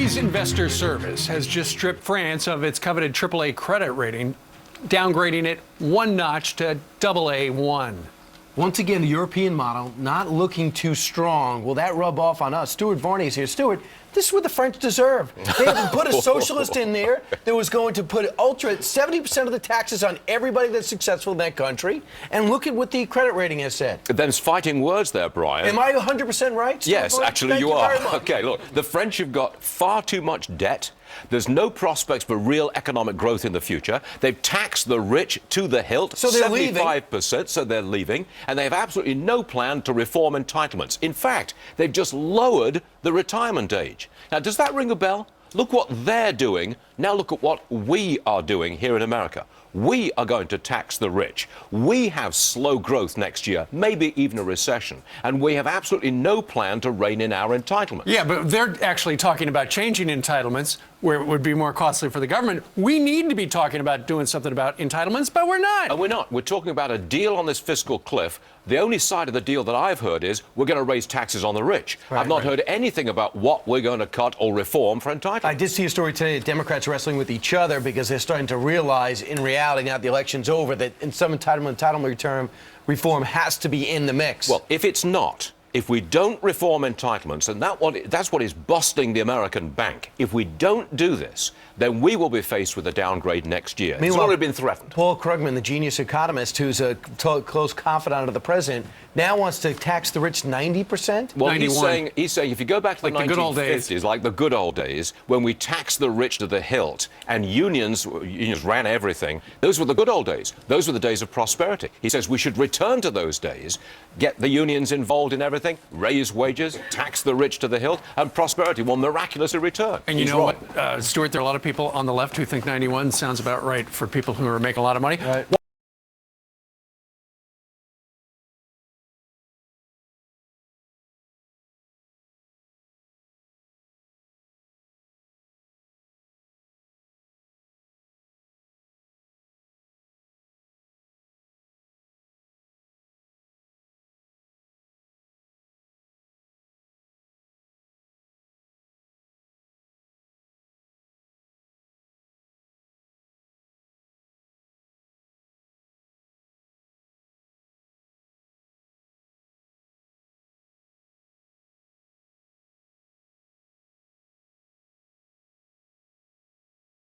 Moody's Investor Service has just stripped France of its coveted AAA credit rating, downgrading it one notch to AA1. Once again, the European model not looking too strong. Will that rub off on us? Stuart Varney is here. Stuart, this is what the French deserve. They had put a socialist in there that was going to put 70% of the taxes on everybody that's successful in that country. And look at what the credit rating has said. There's fighting words there, Brian. Am I 100% right? Yes, actually you are. Very much. Okay, look, the French have got far too much debt. There's no prospects for real economic growth in the future. They've taxed the rich to the hilt, so they're 75%, so they're leaving, and they have absolutely no plan to reform entitlements. In fact, they've just lowered the retirement age. Now, does that ring a bell? Look what they're doing. Now look at what we are doing here in America. We are going to tax the rich. We have slow growth next year, maybe even a recession. And we have absolutely no plan to rein in our entitlements. Yeah, but they're actually talking about changing entitlements where it would be more costly for the government. We need to be talking about doing something about entitlements, but we're not. And we're not. We're talking about a deal on this fiscal cliff. The only side of the deal that I've heard is we're going to raise taxes on the rich. I've not heard anything about what we're going to cut or reform for entitlements. I did see a story today that Democrats are wrestling with each other because they're starting to realize in reality, now that the election's over, that in some entitlement reform has to be in the mix. Well, if it's not, if we don't reform entitlements, and that's what is busting the American bank, if we don't do this, then we will be faced with a downgrade next year. It's already been threatened. Paul Krugman, the genius economist, who's a close confidant of the president, now wants to tax the rich 90%? Well, he's saying if you go back to like the 1950s, good old days. like the good old days, when we taxed the rich to the hilt and unions ran everything, those were the good old days. Those were the days of prosperity. He says we should return to those days, get the unions involved in everything, raise wages, tax the rich to the hilt, and prosperity will miraculously return. And you know what, Stuart, there are a lot of people on the left who think 91 sounds about right for people who are making a lot of money. Right.